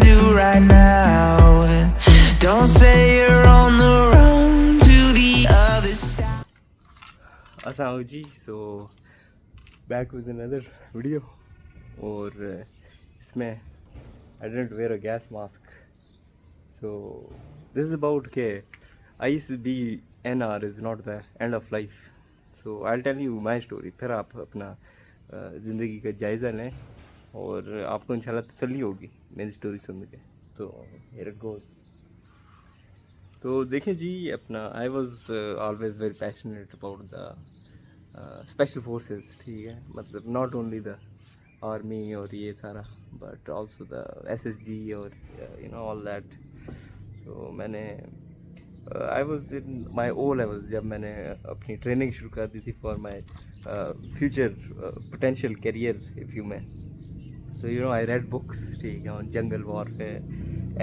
do right now. Don't say you're on the run to the other side. Assalamu ji, so back with another video. और इसमें I didn't wear a gas mask. So this is about के ISBNR is not the end of life. So I'll tell you my story. फिर आप अपना ज़िंदगी का जायज़ा लें और आपको इंशाल्लाह तसल्ली होगी मेरी स्टोरी सुन के. तो here it goes. तो देखें जी, अपना I was always very passionate about the special forces. ठीक है, मतलब नॉट ओनली द आर्मी और ये सारा, बट ऑल्सो द SSG और यू नो ऑल दैट. तो मैंने I was in my O levels जब मैंने अपनी ट्रेनिंग शुरू कर दी थी for my future potential career if you में. तो you know I read books, ठीक है, on jungle warfare,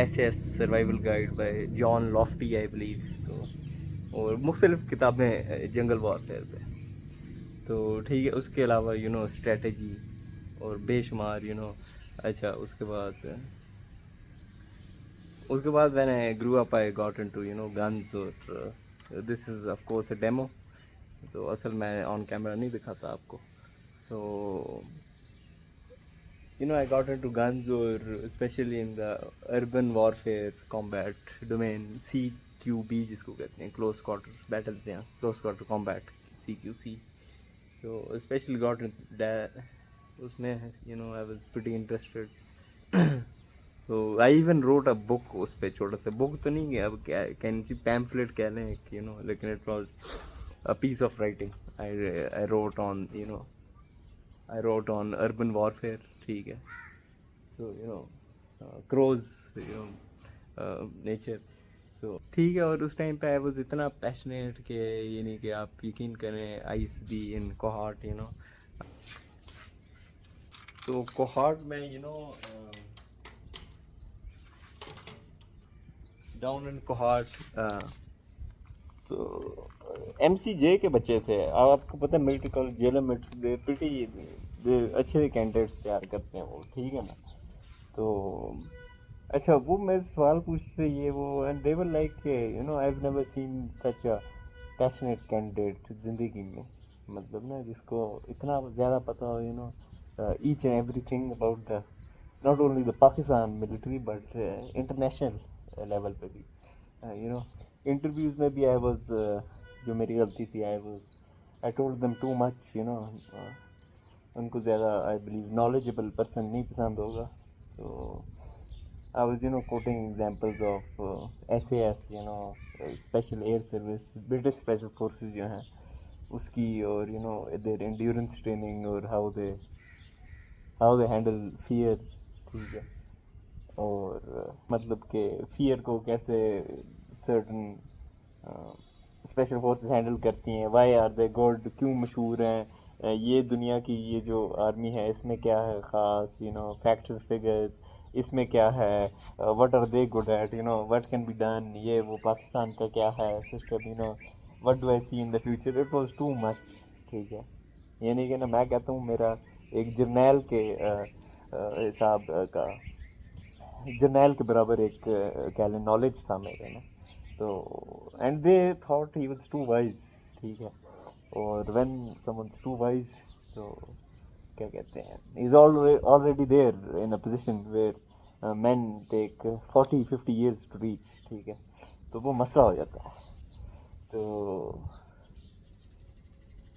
SS survival guide bye John Lofty I believe. तो और मुख्तलिफ़ किताबें जंगल वॉरफेयर पे. तो ठीक है, उसके अलावा यू नो स्ट्रेटजी और बेशुमार यू नो. अच्छा, उसके बाद when I grew up I got into you know guns. और this is of course a demo. तो असल मैं ऑन कैमरा नहीं दिखाता आपको. तो you know I got into guns, or especially in the urban warfare combat domain, CQB जिसको कहते हैं, close quarter battles या close quarter combat, CQC. So especially got into that. उसमें you know I was pretty interested. So I even wrote a book उस पे, छोटा सा book तो नहीं है, अब क्या कैन pamphlet कह लें you know, लेकिन it was a piece of writing. I wrote on you know I wrote on urban warfare. ठीक है, so you know crows, you know nature. so ठीक है. और उस टाइम पे आई वॉज इतना पैशनेट कि ये नहीं कि आप यकीन करें, ISB in cohort you know. तो कोहार्ट में you know down in cohort, तो MCJ के बच्चे थे. अब आपको पता है मिलिट्री कॉलेज JLM प्रिटी अच्छे कैंडिडेट्स तैयार करते हैं वो, ठीक है ना. तो अच्छा, वो मेरे सवाल पूछते ये वो, and they were like you know I have never seen such a passionate candidate ज़िंदगी में. मतलब ना, जिसको इतना ज़्यादा पता हो you know each and everything about the not only the Pakistan military but international level पे भी. यू नो इंटरव्यूज़ में भी आई वॉज, जो मेरी गलती थी, I told them too much you know. उनको ज़्यादा आई बिलीव नॉलेजेबल पर्सन नहीं पसंद होगा. तो I was you know quoting examples of SAS you know special air service, British special forces जो हैं उसकी, और you know their endurance training और हाउ दे हैंडल फियर. ठीक है, और मतलब कि फियर को कैसे सर्टन स्पेशल फोर्सेस हैंडल करती हैं, वाई आर दे गुड, क्यों मशहूर हैं, ये दुनिया की ये जो आर्मी है इसमें क्या है ख़ास, यू नो फैक्ट्स फिगर्स इसमें क्या है, what are they good at, you know what can be done, ये वो पाकिस्तान का क्या है system, you know what do I see in the future. It was too much. ठीक है, ये नहीं कि ना मैं कहता हूँ मेरा एक जर्नैल के हिसाब का, जर्नैल के बराबर एक कह लें नॉलेज था मेरे में. तो and they thought he was too wise. ठीक है, और व्हेन समवनस टू वाइज, तो क्या कहते हैं, is already there in a position where man take 40-50 years to reach. ठीक है, तो वो मसला हो जाता है. तो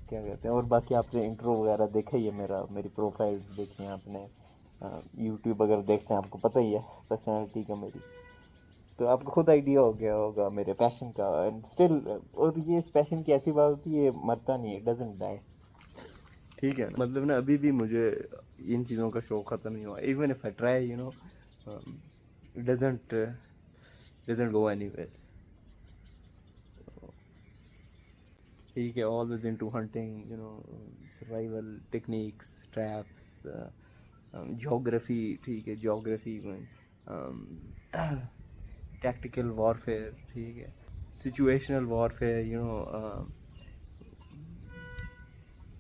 क्या कहते हैं, और बाकी आपने इंट्रो वगैरह देखा ही है, मेरी प्रोफाइल्स देखी हैं आपने, यूट्यूब अगर देखते हैं आपको पता ही है पर्सनैलिटी का मेरी. तो आपको खुद आइडिया हो गया होगा मेरे पैशन का. एंड स्टिल, और ये इस पैशन की ऐसी बात होती है, ये मरता नहीं है, डजंट डाई. ठीक है, मतलब ना अभी भी मुझे इन चीज़ों का शौक़ ख़त्म नहीं हुआ. Even if I try you know it doesn't go anywhere. ठीक है, always into hunting, you know survival techniques, traps, geography. ठीक है, ज्योग्राफी में टैक्टिकल वॉरफेयर. ठीक है, situational warfare, you know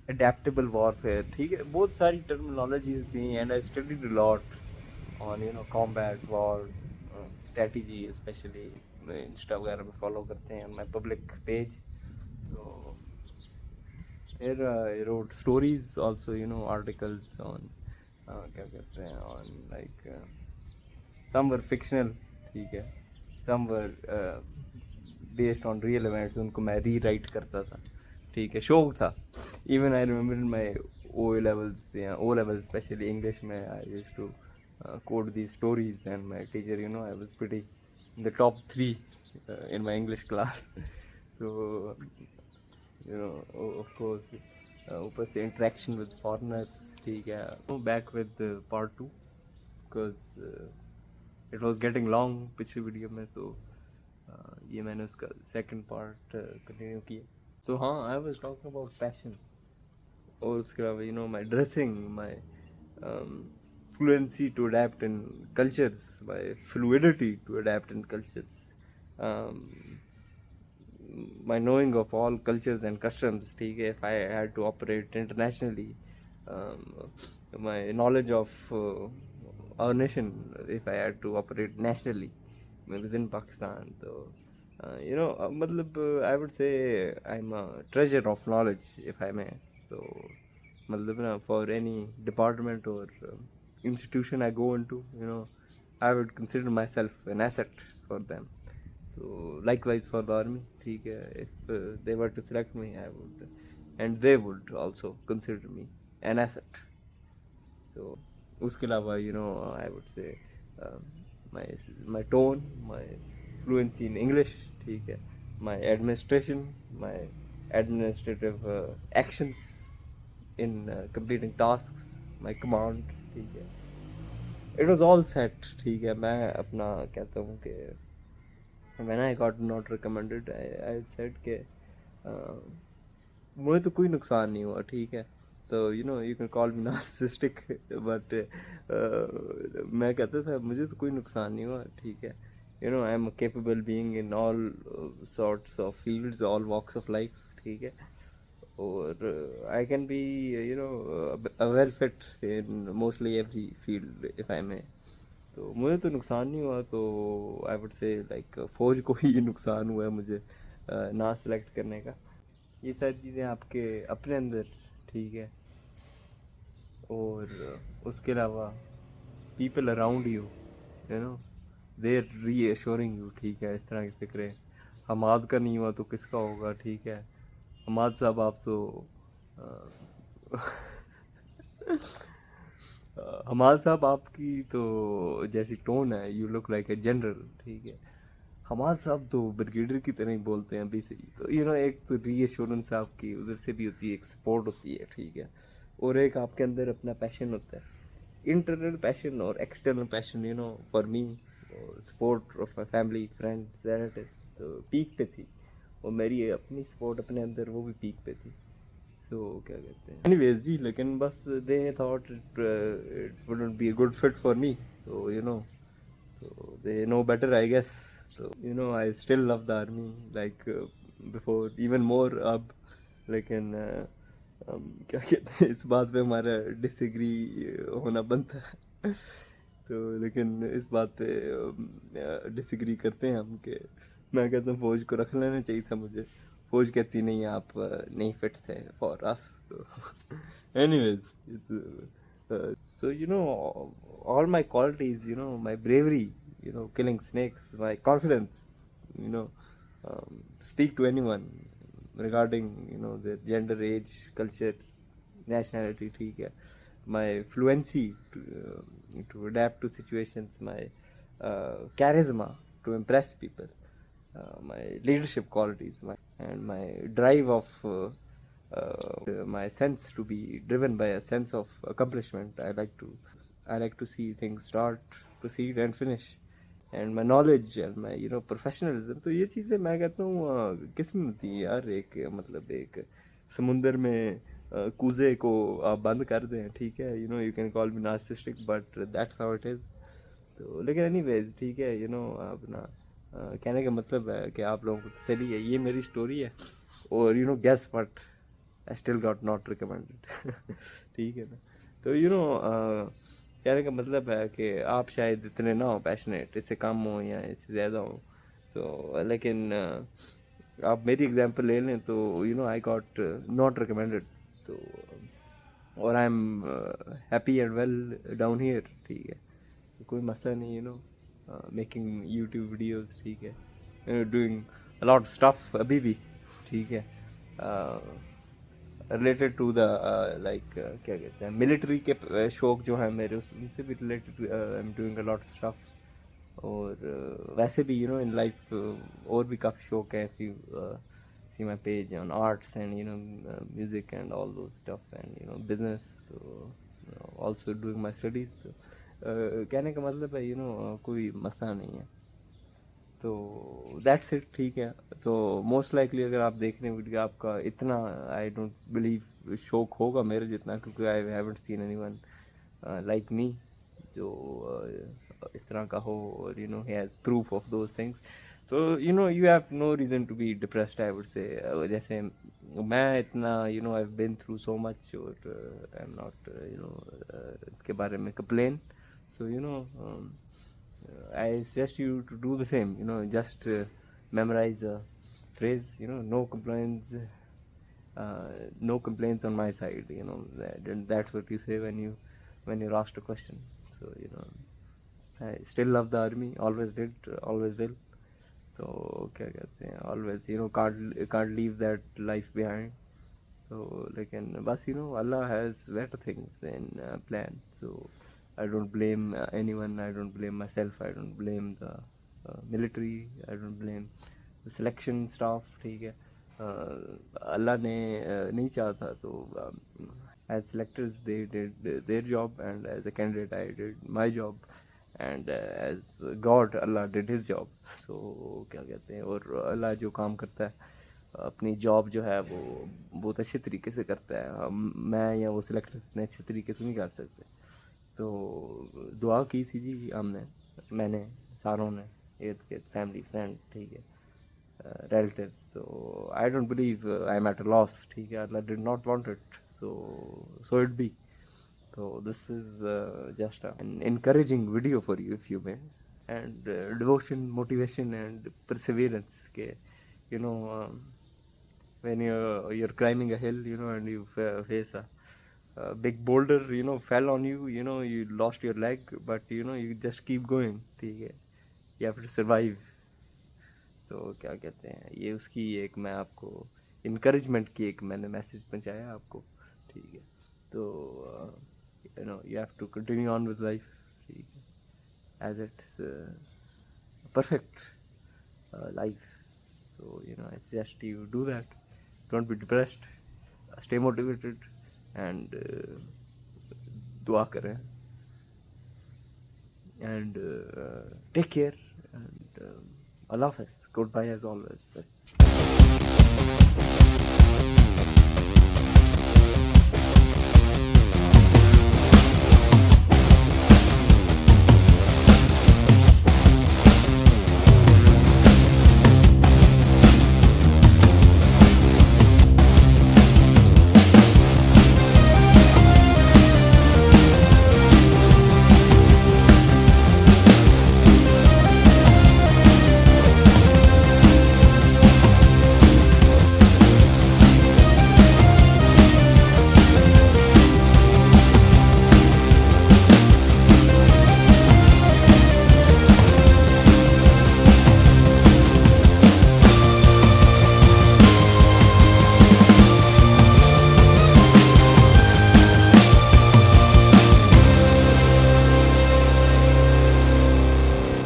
adaptable warfare. ठीक है, बहुत सारी टर्मिनोलॉजीज थी, and I studied a lot. on combat war strategy, especially Insta वगैरह पे फॉलो करते हैं माई पब्लिक पेज. तो फिर wrote stories also, articles on क्या कहते हैं on like some were fictional, ठीक है, some were based on real events, उनको मैं रीराइट करता था, ठीक है, शौक था. Even I remember my O levels या ओ लेवल स्पेशली इंग्लिश में I use to quote these stories, and my teacher, I was pretty in the top 3 in my English class. So of course ऊपर से interaction with foreigners, ठीक है. Back with part 2 because it was getting long पिछली video में, तो ये मैंने उसका सेकंड पार्ट कंटिन्यू किया. सो हाँ, I was talking about passion. और उसके अलावा my dressing, my fluency to adapt in cultures, my fluidity to adapt in cultures, um, my knowing of all cultures and customs, ठीक है, if I had to operate internationally, my knowledge of our nation, if I had to operate nationally within Pakistan. So मतलब I would say I'm a treasure of knowledge, if I may. So मतलब ना, for any department or institution I go into, I would consider myself an asset for them. So likewise for the army, ठीक है, if they were to select me, I would, and they would also consider me an asset. So उसके अलावा I would say my tone, my fluency in English, ठीक है, my administration, my administrative actions in completing tasks, my command, ठीक है, it was all set, ठीक है. मैं अपना कहता हूँ कि when I got not recommended, I said कि मुझे तो कोई नुकसान नहीं हुआ, ठीक है. तो you can call me narcissistic, but मैं कहता था मुझे तो कोई नुकसान नहीं हुआ, ठीक है. I am a capable being in all sorts of fields, all walks of life, ठीक है. और I can be a well fit in mostly every field, if I may. तो मुझे तो नुकसान नहीं हुआ. तो आई वुड से लाइक फ़ौज को ही नुकसान हुआ है मुझे ना सेलेक्ट करने का. ये सारी चीज़ें आपके अपने अंदर, ठीक है. और उसके अलावा people around you, they are reassuring you, ठीक है. इस तरह की फ़िक्रें, हमाद का नहीं हुआ तो किसका होगा, ठीक है. हमाद साहब आप तो हमाद साहब आपकी तो जैसी टोन है, you look like a general, ठीक है. हमाद साहब तो ब्रिगेडियर की तरह ही बोलते हैं अभी से ही. तो एक तो रीअश्योरेंस आपकी उधर से भी होती है, एक सपोर्ट होती है, ठीक है. और एक आपके अंदर अपना पैशन होता है, इंटरनल पैशन और external passion, for me support of my family, friends, relatives, तो पीक पे थी. और मेरी अपनी सपोर्ट अपने अंदर, वो भी पीक पे थी. सो क्या कहते हैं, एनीवेज जी, लेकिन बस they thought it wouldn't be a good fit for me. तो so they know better, I guess. So I still love the army like before, even more अब. लेकिन क्या कहते हैं, इस बात पे हमारा डिसएग्री होना बनता है. तो लेकिन इस बात पे डिसएग्री करते हैं हम कि मैं कहता हूँ फ़ौज को रख लेना चाहिए था मुझे. फ़ौज कहती नहीं, आप नहीं फिट थे for us. Anyways, so all my qualities, my bravery, killing snakes, my confidence, speak to anyone regarding their gender, age, culture, nationality, ठीक है. My fluency to adapt to situations, my charisma to impress people, my leadership qualities, and my drive of my sense to be driven by a sense of accomplishment. I like to see things start, proceed and finish, and my knowledge and my professionalism. तो ये चीज़ें मैं कहता हूँ किस्म होती है यार. एक मतलब एक समुंदर में कूजे को आप बंद कर दें, ठीक है. You can call me narcissistic, but that's how it is. तो लेकिन एनीवेज, ठीक है. अपना कहने का मतलब है कि आप लोगों को तसल्ली है, ये मेरी स्टोरी है. और guess what, I still got not recommended. ठीक है ना. तो कहने का मतलब है कि आप शायद इतने ना हो पैशनेट, इससे कम हो या इससे ज़्यादा हो, तो लेकिन आप मेरी एग्जांपल ले लें तो you know I got not recommended, तो और I am happy and well down here, ठीक है, तो कोई मसला नहीं, you know making YouTube videos, ठीक है, डूइंग अ लॉट स्टफ अभी भी, ठीक है, रिलेटेड टू द लाइक क्या कहते हैं मिलिट्री के शौक जो है मेरे, उनसे भी related I am doing a lot of stuff, और वैसे भी यू नो इन लाइफ और भी काफ़ी शौक है, if you see my page on arts and you know music and all those stuff and you know business, तो also doing my studies, तो कहने का मतलब है यू नो कोई मसला नहीं है, तो दैट्स इट, ठीक है। तो मोस्ट लाइकली अगर आप देख रहे हैं वीडियो, आपका इतना आई डोंट बिलीव शौक होगा मेरे जितना, क्योंकि I haven't seen anyone like me जो इस तरह का हो, और you know he has proof of those things, तो you know you have no reason to be depressed, I would say. जैसे मैं इतना you know I have been through so much, और I am not you know इसके बारे में complain, so you know I suggest you to do the same, you know, just memorize a phrase, you know, no complaints on my side, you know, that's what you say when you're asked a question. So you know I still love the army, always did, always will, तो क्या कहते हैं always you know can't leave that life behind, तो लेकिन बस you know Allah has better things in plan, so I don't blame anyone, I don't blame myself, I don't blame the military, I don't blame the selection staff, ठीक है, अल्लाह ने नहीं चाहा था, तो as selectors they did their job, and as a candidate I did my job, and as God Allah did his job, so क्या कहते हैं, और अल्लाह जो काम करता है अपनी जॉब जो है वो बहुत अच्छे तरीके से करता है, मैं या वो सिलेक्टर्स इतने अच्छे तरीके से नहीं कर सकते, तो दुआ की थी जी मैंने सारों ने, इर्द गिर्द फैमिली फ्रेंड, ठीक है, रिलेटिव्स, तो I don't believe I am at a loss, ठीक है, Allah did not want it, so it be, तो this is just an encouraging video for you if you may, and devotion, motivation and perseverance के you know when you're climbing a hill, you know, and you face a big boulder, you know, fell on you, you know, you lost your leg, but you know you just keep going, ठीक है, you have to survive, तो क्या कहते हैं ये उसकी एक मैं आपको इनकरेजमेंट की एक मैंने मैसेज पहुंचाया आपको, ठीक है, तो you know you have to continue on with life, ठीक है, as it's perfect life, so you know I suggest you do that, don't be depressed, stay motivated, and दुआ करें, and take care, and Allah Hafiz, goodbye as always.